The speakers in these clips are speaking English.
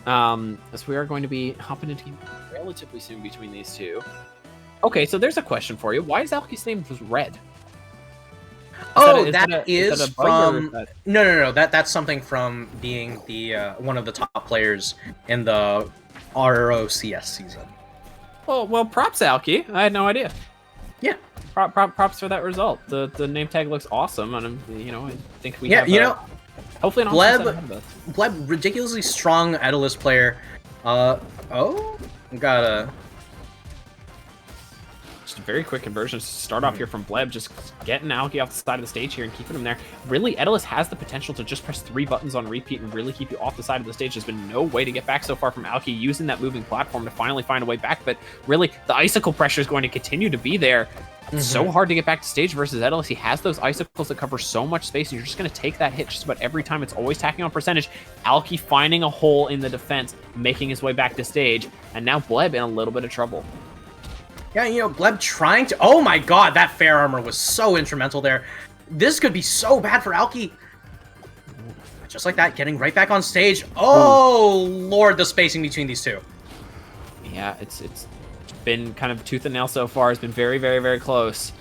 as we are going to be hopping into game relatively soon between these two. Okay, so there's a question for you. Why is Alki's name was red? That is from no. That's something from being the one of the top players in the ROCS season. Well, props, Alki. I had no idea. Yeah, props for that result. The name tag looks awesome, and I think we have. Hopefully, an Bleb, ridiculously strong Etalus player. Gotta. Just a very quick conversion to start off here from Bleb, just getting Alki off the side of the stage here and keeping him there. Really, Etalus has the potential to just press 3 buttons on repeat and really keep you off the side of the stage. There's been no way to get back so far from Alki using that moving platform to finally find a way back, but really, the icicle pressure is going to continue to be there. It's so hard to get back to stage versus Etalus. He has those icicles that cover so much space, and you're just going to take that hit just about every time. It's always tacking on percentage. Alki finding a hole in the defense, making his way back to stage, and now Bleb in a little bit of trouble. Yeah, Bleb trying to... Oh my god, that fair armor was so instrumental there. This could be so bad for Alki. Just like that, getting right back on stage. Oh, Lord, the spacing between these two. Yeah, it's been kind of tooth and nail so far. It's been very, very, very close.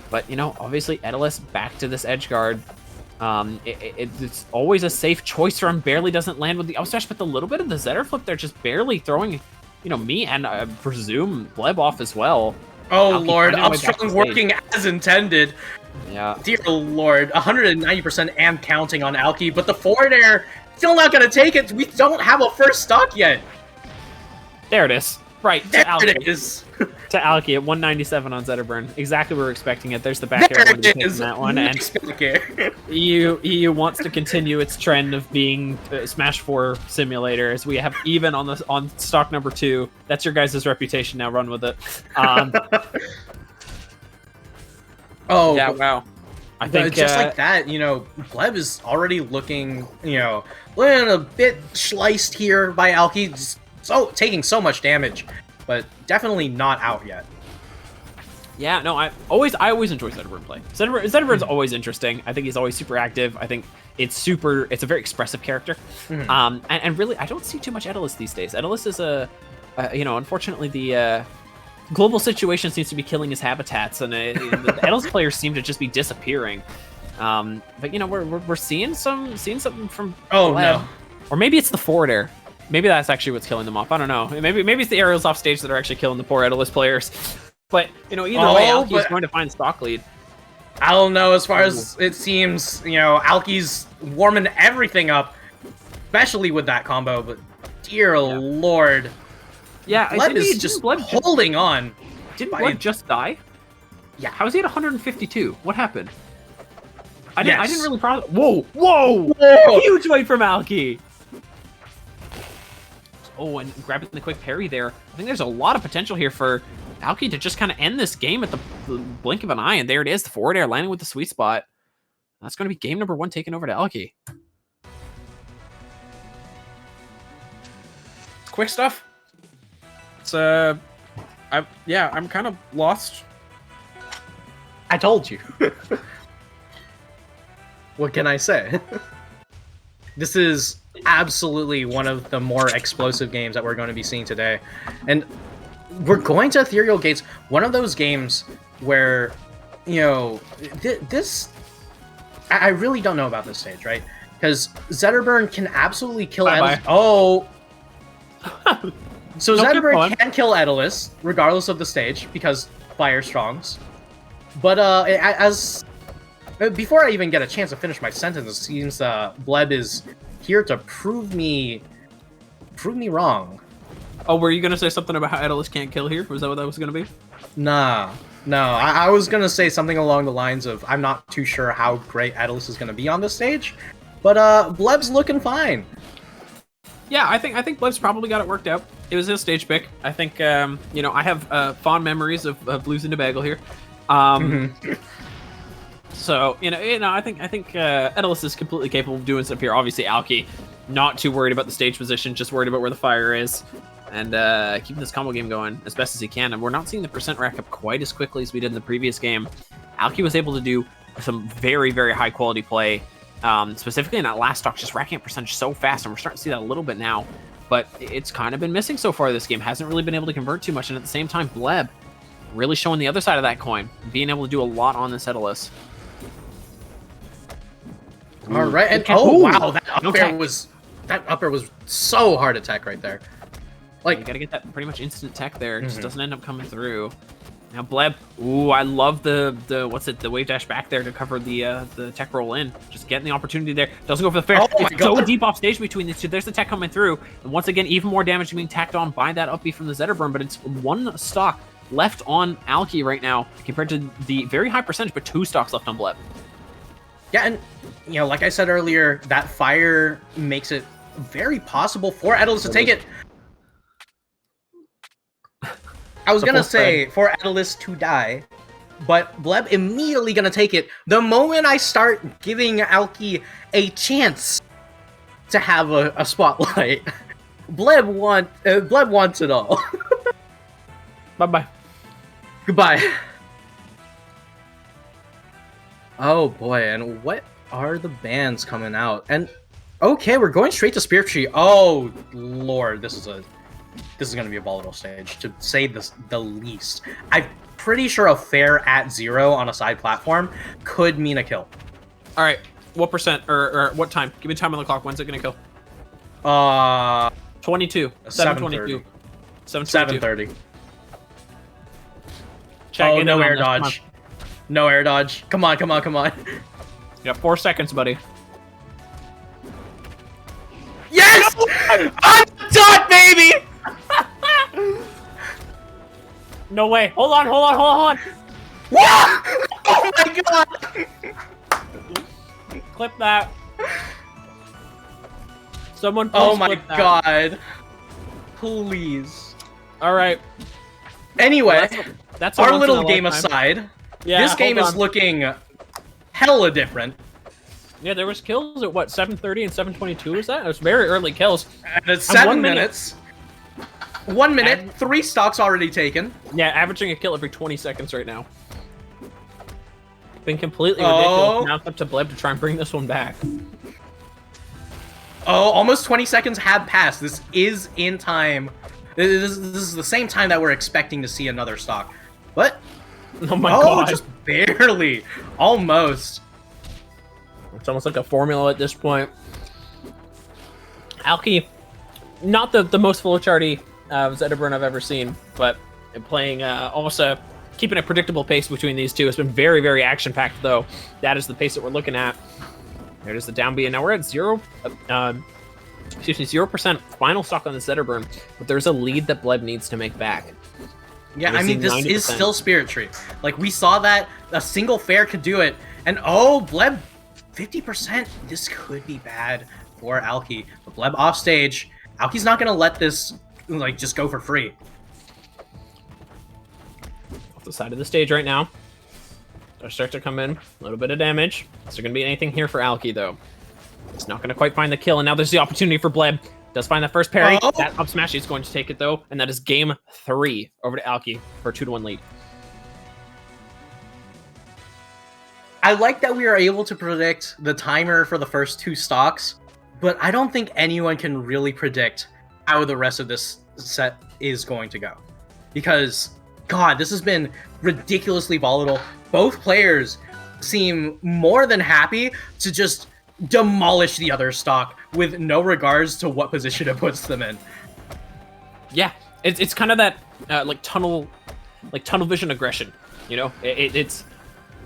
But, obviously, Etalus back to this edge guard. It's always a safe choice for him. Barely doesn't land with the up smash, but the little bit of the Zetter flip there just barely throwing... me and I presume Bleb off as well. Oh, Lord, upstrong working as intended. Yeah. Dear Lord, 190% and counting on Alki, but the forward air, still not going to take it. We don't have a first stock yet. There it is. Right, there it is. To Alki at 197 on Zetterburn. Exactly where we're expecting it. There's the back air one to that one. And EU wants to continue its trend of being Smash 4 simulator, as we have even on stock number 2. That's your guys' reputation now. Run with it. Oh yeah, wow. I think just like that, Bleb is already looking, a bit sliced here by Alki. So taking so much damage, but definitely not out yet. Yeah, no, I always enjoy Zetterburn play. Zetterburn's always interesting. I think he's always super active. I think it's a very expressive character. And really, I don't see too much Etalus these days. Etalus is unfortunately the global situation seems to be killing his habitats, and the Etalus players seem to just be disappearing. But we're seeing something from no, or maybe it's the forward air. Maybe that's actually what's killing them off. I don't know. Maybe it's the aerials off stage that are actually killing the poor Etalus players. But, either way, Alki's going to find stock lead. I don't know. As far as it seems, Alki's warming everything up, especially with that combo. But, dear Lord. Yeah, Bleb is just holding on. Didn't Bleb just die? Yeah. How is he at 152? What happened? I didn't really process. Whoa! Huge fight from Alki. Oh, and grabbing the quick parry there. I think there's a lot of potential here for Alki to just kind of end this game at the blink of an eye. And there it is, the forward air landing with the sweet spot. That's going to be game number 1 taken over to Alki. Quick stuff. It's, I'm kind of lost. I told you. What can I say? This is absolutely one of the more explosive games that we're going to be seeing today. And we're going to Ethereal Gates, one of those games where, this... I really don't know about this stage, right? Because Zetterburn can absolutely kill Etalus. Oh! So Zetterburn can kill Etalus, regardless of the stage, because Fire Strongs. But before I even get a chance to finish my sentence, it seems Bleb is here to prove me wrong. Oh, were you gonna say something about how Etalus can't kill here? Was that what that was gonna be? Nah, no. I was gonna say something along the lines of I'm not too sure how great Etalus is gonna be on this stage, but Bleb's looking fine. Yeah, I think Bleb's probably got it worked out. It was his stage pick. I think I have fond memories of losing to Bagel here. So I think Etalus is completely capable of doing stuff here. Obviously, Alki not too worried about the stage position, just worried about where the fire is, and keeping this combo game going as best as he can. And we're not seeing the percent rack up quite as quickly as we did in the previous game. Alki was able to do some very, very high quality play, specifically in that last stock, just racking up percentage so fast, and we're starting to see that a little bit now. but it's kind of been missing so far this game. Hasn't really been able to convert too much, and at the same time, Bleb really showing the other side of that coin, being able to do a lot on this Etalus. All right, and wow, that up air was so hard to tech right there. Like, you gotta get that pretty much instant tech there. It just doesn't end up coming through. Now Bleb, ooh, I love the wave dash back there to cover the tech roll in. Just getting the opportunity there. Doesn't go for the fair. It's so deep off stage between these two. There's the tech coming through, and once again, even more damage being tacked on by that up B from the Zetterburn. But it's one stock left on Alki right now compared to the very high percentage, but 2 stocks left on Bleb. Yeah, and you know, like I said earlier, that fire makes it very possible for Etalus to take it. I was gonna say for Etalus to die, but Bleb immediately gonna take it the moment I start giving Alki a chance to have a spotlight. Bleb wants it all. Bye-bye. Goodbye. Oh boy, and what are the bans coming out? And okay, we're going straight to Spirit Tree. Oh lord, this is gonna be a volatile stage, to say the least. I'm pretty sure a fair at 0 on a side platform could mean a kill. All right, what percent or what time? Give me time on the clock. When's it gonna kill? 22. 7:22. 7:30. Oh, no air dodge. No air dodge. Come on, come on, come on. You got 4 seconds, buddy. Yes! I'm done, baby! No way. Hold on, hold on, hold on, hold on. What? Oh my god! Clip that. Someone Oh my clip that. god. Please. All right. Anyway, that's our little game aside. Yeah, this game is looking hella different. Yeah, there was kills at what, 7:30 and 7:22? Was that? It was very early kills. And it's 7 minutes. 1 minute, 3 stocks already taken. Yeah, averaging a kill every 20 seconds right now. Been completely ridiculous. Now it's up to Bleb to try and bring this one back. Oh, almost 20 seconds have passed. This is in time. This is the same time that we're expecting to see another stock. What? Oh my god. Just barely. Almost. It's almost like a formula at this point. Alki, not the most flowcharty Zetterburn I've ever seen, but playing almost keeping a predictable pace between these two. It's been very, very action-packed, though. That is the pace that we're looking at. There's the down B, and now we're at 0% final stock on the Zetterburn, but there's a lead that Bleb needs to make back. Yeah, I mean, this 90%. Is still Spirit Tree. Like, we saw that a single fair could do it, and oh, Bleb, 50%. This could be bad for Alki. But Bleb off stage. Alki's not gonna let this like just go for free. Off the side of the stage right now. Start to come in. A little bit of damage. Is there gonna be anything here for Alki though? It's not gonna quite find the kill, and now there's the opportunity for Bleb. Does find that first parry. Oh. That up smash is going to take it though, and that is game 3 over to Alki for a 2-1 lead. I like that we are able to predict the timer for the first 2 stocks, but I don't think anyone can really predict how the rest of this set is going to go. Because, God, this has been ridiculously volatile. Both players seem more than happy to just demolish the other stock with no regards to what position it puts them in. Yeah, it's kind of that like tunnel vision aggression. You know, it's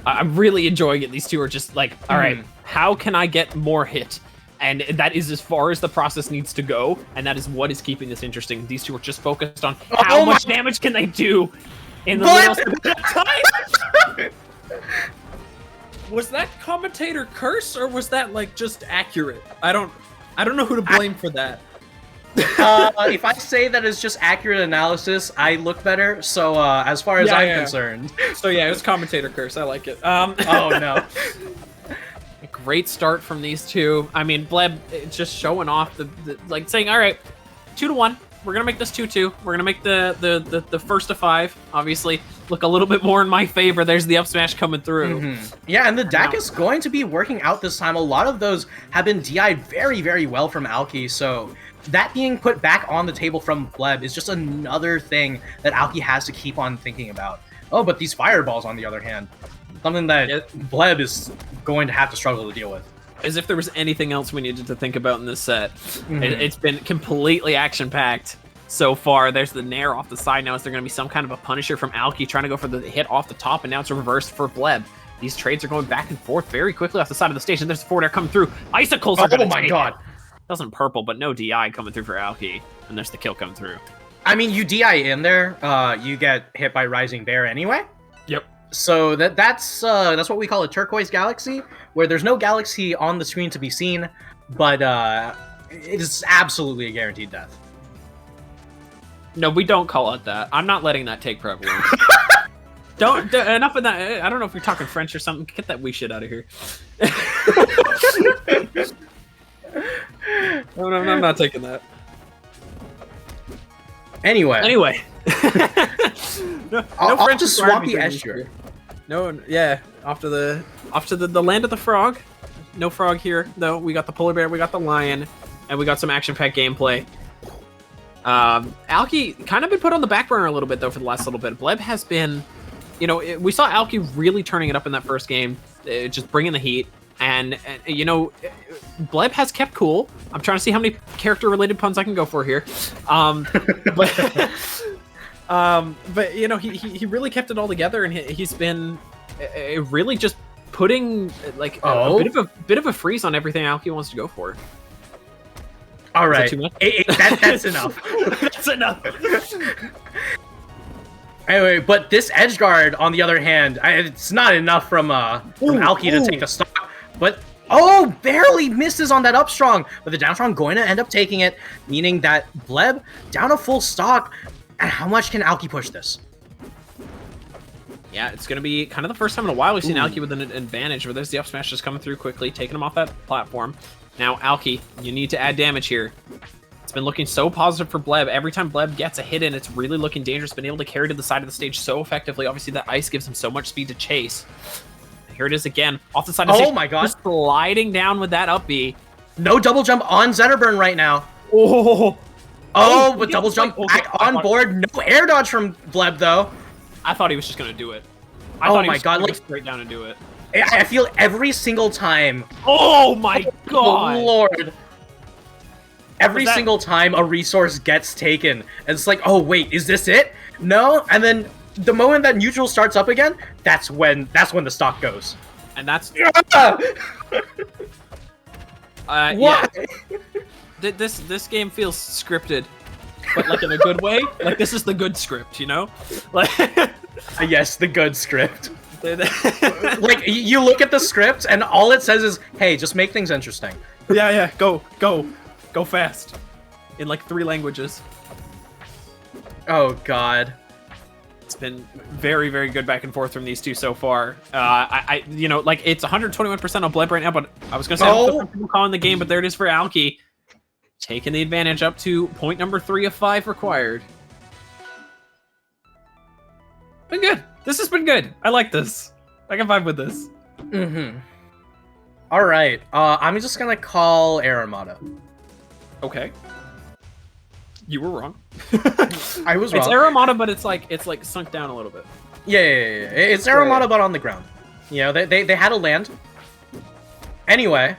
I'm really enjoying it. These two are just like, all right, how can I get more hit? And that is as far as the process needs to go, and that is what is keeping this interesting. These two are just focused on how much damage can they do in the little time. Was that commentator curse, or was that like just accurate? I don't know who to blame for that. If I say that it's just accurate analysis, I look better. So as far as I'm concerned, so yeah, it was commentator curse. I like it. Oh no. A great start from these two. I mean, Bleb, it's just showing off the like saying, all right, 2-1. We're gonna make this 2-2. We're gonna make the first of 5, obviously, look a little bit more in my favor. There's the up smash coming through. Yeah, and the deck is going to be working out this time. A lot of those have been DI'd very, very well from Alki, so that being put back on the table from Bleb is just another thing that Alki has to keep on thinking about. Oh, but these fireballs, on the other hand, something that Bleb is going to have to struggle to deal with. As if there was anything else we needed to think about in this set. It's been completely action-packed so far. There's the Nair off the side. Now is there going to be some kind of a Punisher from Alki trying to go for the hit off the top, and now it's reversed for Bleb. These trades are going back and forth very quickly off the side of the stage, and there's the forward air coming through. Icicles are going to take it. Doesn't purple, but no DI coming through for Alki, and there's the kill coming through. I mean, you DI in there, you get hit by Rising Bear anyway. Yep. So that's what we call a turquoise galaxy, where there's no galaxy on the screen to be seen, but it is absolutely a guaranteed death. No, we don't call it that. I'm not letting that take prevalence. don't enough of that. I don't know if you're talking French or something. Get that wee shit out of here. No, I'm not taking that. Anyway. I'll just swap the edge here. No, yeah, off to the land of the frog. No frog here, though. We got the polar bear, we got the lion, and we got some action-packed gameplay. Alki kind of been put on the back burner a little bit, though, for the last little bit. Bleb has been, we saw Alki really turning it up in that first game, just bringing the heat. And Bleb has kept cool. I'm trying to see how many character-related puns I can go for here. But he really kept it all together, and he's been really just putting like a bit of a freeze on everything Alki wants to go for. All right, that's enough. That's enough. Anyway, but this edge guard, on the other hand, it's not enough from Alki to take the stock. But barely misses on that up strong. But the down strong going to end up taking it, meaning that Bleb down a full stock. And how much can Alki push this? Yeah, it's going to be kind of the first time in a while we've seen Alki with an advantage, where there's the up smash just coming through quickly, taking him off that platform. Now, Alki, you need to add damage here. It's been looking so positive for Bleb. Every time Bleb gets a hit in, it's really looking dangerous. Been able to carry to the side of the stage so effectively. Obviously, that ice gives him so much speed to chase. Here it is again, off the side of the stage. Oh my god. Just sliding down with that up B. No double jump on Zetterburn right now. But double jump back on board. No air dodge from Bleb, though. I thought he was just going to do it. I thought he was going to go straight down and do it. I feel every single time. Oh my god. Lord. Every single time a resource gets taken, and it's like, oh wait, is this it? No, and then the moment that neutral starts up again, that's when the stock goes. And that's what? Yeah. This game feels scripted, but like in a good way. Like this is the good script, Like yes, the good script. Like you look at the script and all it says is, "Hey, just make things interesting." Yeah, go fast, in like 3 languages. Oh god. It's been very, very good back and forth from these two so far. Like it's 121% on Bleb right now, but I was gonna say I don't feel people calling the game, but there it is for Alki, taking the advantage up to point number 3 of 5 required. Been good. This has been good. I like this. I can vibe with this. All right. I'm just gonna call Air Armada. Okay. You were wrong. I was wrong. It's Air Armada, but it's like sunk down a little bit. Yeah. It's Air Armada, but on the ground. They had a land. Anyway,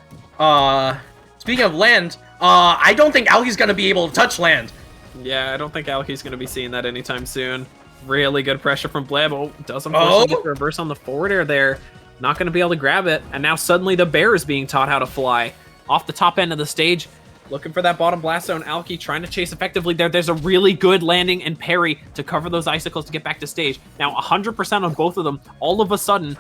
speaking of land, I don't think Alki's gonna be able to touch land. Yeah, I don't think Alki's gonna be seeing that anytime soon. Really good pressure from Bleb. Does unfortunately get reverse on the forward air there. Not gonna be able to grab it, and now suddenly the bear is being taught how to fly off the top end of the stage. Looking for that bottom blast zone. Alki trying to chase effectively there. There's a really good landing and parry to cover those icicles to get back to stage. Now 100% on both of them. All of a sudden,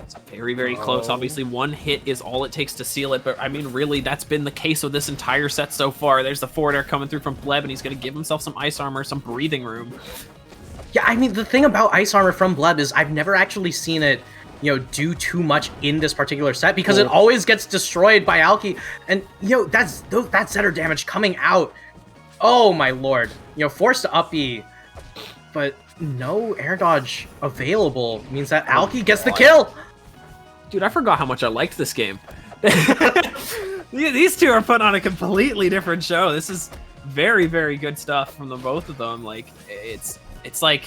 it's very, very close. Obviously, one hit is all it takes to seal it. But I mean, really, that's been the case with this entire set so far. There's the forward air coming through from Bleb, and he's going to give himself some ice armor, some breathing room. Yeah, I mean, the thing about ice armor from Bleb is I've never actually seen it, do too much in this particular set because it always gets destroyed by Alki. And, that's Zetter damage coming out. Oh, my lord. Forced to up B, but no air dodge available means that Alki gets the kill. Dude, I forgot how much I liked this game. These two are putting on a completely different show. This is very, very good stuff from the both of them. Like, it's like,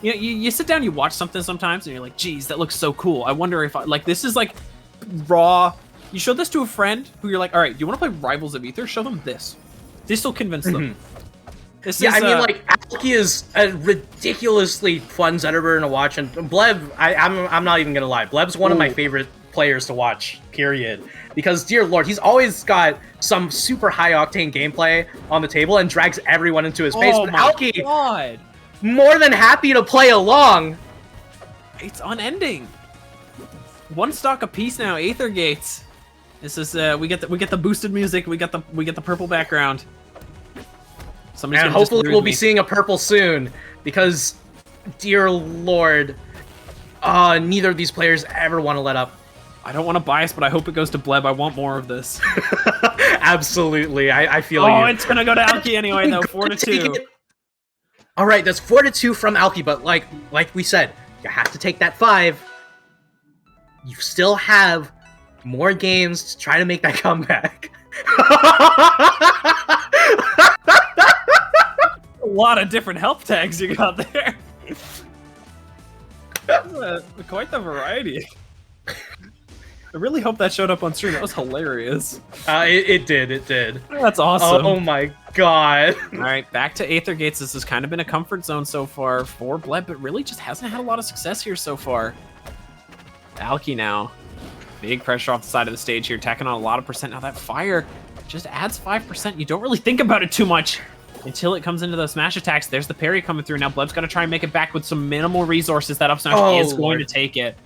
you sit down, you watch something sometimes, and you're like, geez, that looks so cool. I wonder if this is like raw. You show this to a friend who you're like, all right, do you want to play Rivals of Aether? Show them this. This will convince them. I mean, like, Alki is a ridiculously fun Zetterburn to watch, and Bleb, I'm not even gonna lie, Bleb's one of my favorite players to watch, period. Because, dear lord, he's always got some super high-octane gameplay on the table and drags everyone into his face. But Alki, God, more than happy to play along. It's unending. One stock apiece now, Aether gates. This is we get the boosted music, we get the purple background. And hopefully we'll be seeing a purple soon, because, dear lord, neither of these players ever want to let up. I don't want to bias, but I hope it goes to Bleb. I want more of this. Absolutely, I feel you. Oh, it's gonna go to Alki anyway, though. 4-2. All right, that's 4-2 from Alki, but like we said, you have to take that 5. You still have more games to try to make that comeback. A lot of different help tags you got there. Quite the variety. I really hope that showed up on stream. That was hilarious. It did. That's awesome. Oh my god. All right, back to Aether gates. This has kind of been a comfort zone so far for Bleb, but really just hasn't had a lot of success here so far. Alki now. Big pressure off the side of the stage here, tacking on a lot of percent. Now that fire just adds 5%. You don't really think about it too much until it comes into those smash attacks. There's the parry coming through. Now Bleb's got to try and make it back with some minimal resources. That up smash is going to take it.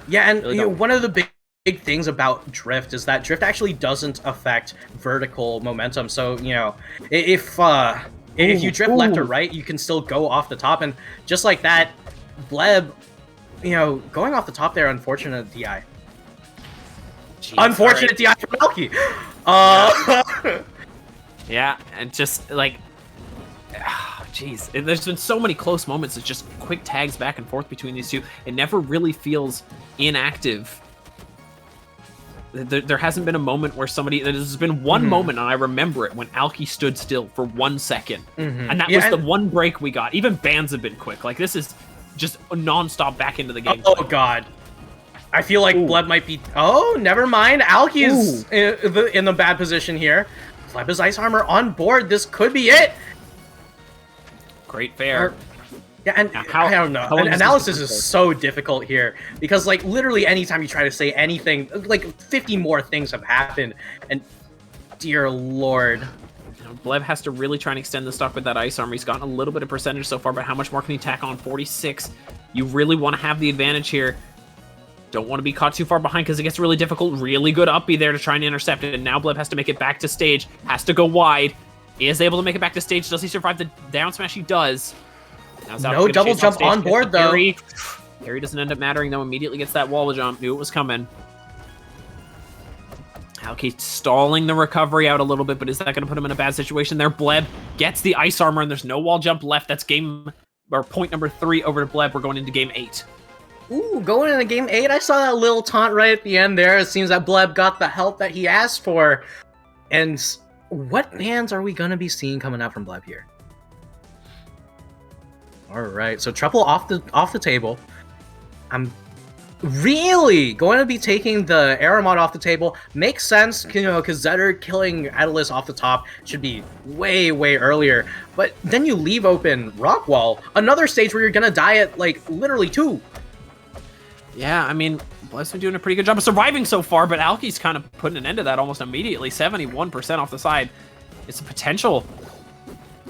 Yeah, and really one of the big things about drift is that drift actually doesn't affect vertical momentum. So, if you drift left or right, you can still go off the top. And just like that, Bleb, going off the top there, unfortunate DI. Jeez, unfortunate DI for Alki. Yeah, and just like, jeez, there's been so many close moments. It's just quick tags back and forth between these two. It never really feels inactive. There hasn't been a moment where there's been one moment, and I remember it, when Alki stood still for 1 second. And that was the one break we got. Even bans have been quick. Like, this is just non-stop back into the game. Oh god. I feel like Bleb might be... Oh, never mind. Alki is in the bad position here. Bleb is ice armor on board. This could be it. Great fair. Yeah, and I don't know. Analysis is so difficult here because, like, literally anytime you try to say anything, like 50 more things have happened, and dear lord. Bleb has to really try and extend the stock with that ice armor. He's gotten a little bit of percentage so far, but how much more can he tack on? 46. You really want to have the advantage here. Don't want to be caught too far behind because it gets really difficult. Really good up B there to try and intercept it, and now Bleb has to make it back to stage. Has to go wide. He is able to make it back to stage. Does he survive the down smash? He does. No double jump on board, though. Parry doesn't end up mattering, though. Immediately gets that wall jump. Knew it was coming. Alki stalling the recovery out a little bit, but is that going to put him in a bad situation there? Bleb gets the ice armor, and there's no wall jump left. That's point number 3 over to Bleb. We're going into game 8. Ooh, going into game 8, I saw that little taunt right at the end there. It seems that Bleb got the help that he asked for. And what bans are we going to be seeing coming out from Bleb here? All right, so triple off the table. I'm really going to be taking the Air mod off the table. Makes sense, because Zetter killing Etalus off the top should be way, way earlier. But then you leave open Rockwall, another stage where you're going to die at, like, literally 2. Yeah, I mean, Bleb's been doing a pretty good job of surviving so far, but Alki's kind of putting an end to that almost immediately. 71% off the side. It's a potential.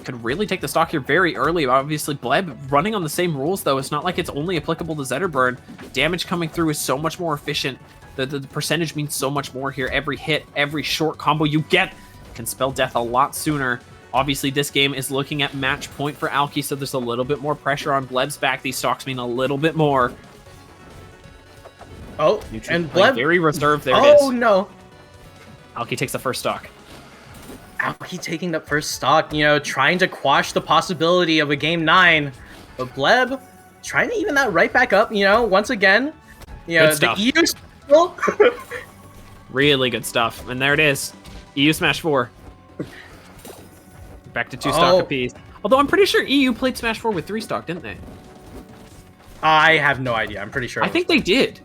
Could really take the stock here very early. Obviously, Bleb running on the same rules, though. It's not like it's only applicable to Zetterburn. Damage coming through is so much more efficient. The percentage means so much more here. Every hit, every short combo you get can spell death a lot sooner. Obviously, this game is looking at match point for Alki, so there's a little bit more pressure on Bleb's back. These stocks mean a little bit more. Oh, Neutral and playing Bleb. very reserved. There it is. Oh no. Alki takes the first stock. Alki taking the first stock, you know, trying to quash the possibility of a game 9. But Bleb trying to even that right back up, you know, once again. You know, the EU still. Really good stuff. And there it is. EU Smash 4. Back to 2 stock apiece. Although I'm pretty sure EU played Smash 4 with 3 stock, didn't they? I have no idea. I'm pretty sure. I think they did.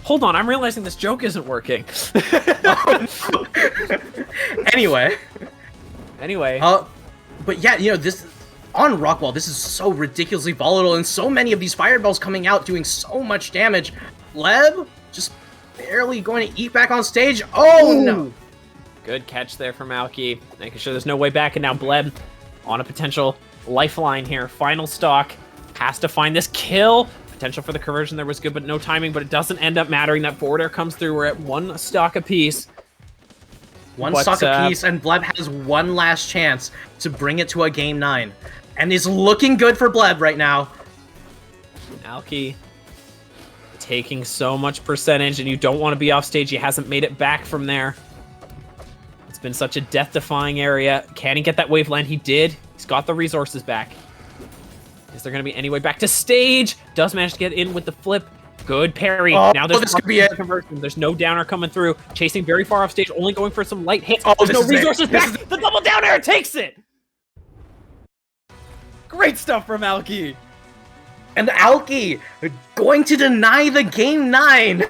Hold on, I'm realizing this joke isn't working. Anyway. But yeah, you know, this on Rockwall, this is so ridiculously volatile, and so many of these fireballs coming out doing so much damage. Bleb just barely going to eat back on stage. Oh no! Good catch there from Alki, making sure there's no way back, and now Bleb on a potential lifeline here. Final stock, has to find this kill. Potential for the conversion there was good, but no timing, but it doesn't end up mattering. That forward air comes through. We're at 1 stock apiece. One stock apiece, and Bleb has one last chance to bring it to a game 9. And is looking good for Bleb right now. Alki taking so much percentage, and you don't want to be off stage. He hasn't made it back from there. It's been such a death-defying area. Can he get that wave land? He did. He's got the resources back. Is there going to be any way back to stage? Does manage to get in with the flip. Good parry. Now there's this could be it. Conversion. There's no downer coming through. Chasing very far off stage, only going for some light hits. Oh, there's no resources back. The double down air takes it. Great stuff from Alki. And Alki going to deny the game 9.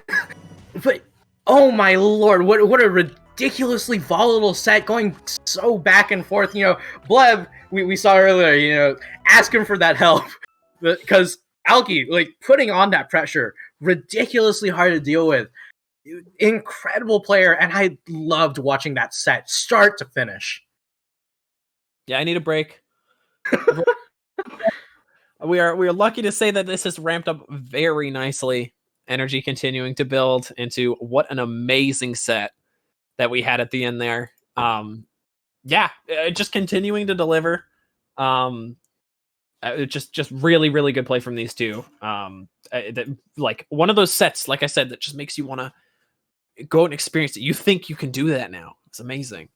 But oh my lord, what a ridiculously volatile set, going so back and forth. You know, Bleb, we saw earlier, you know, asking for that help because Alki, like, putting on that pressure, ridiculously hard to deal with. Incredible player, and I loved watching that set start to finish. Yeah, I need a break. We are lucky to say that this has ramped up very nicely. Energy continuing to build into what an amazing set that we had at the end there. Yeah, just continuing to deliver. Just really, really good play from these two. Like one of those sets, like I said, that just makes you want to go and experience it. You think you can do that now. It's amazing.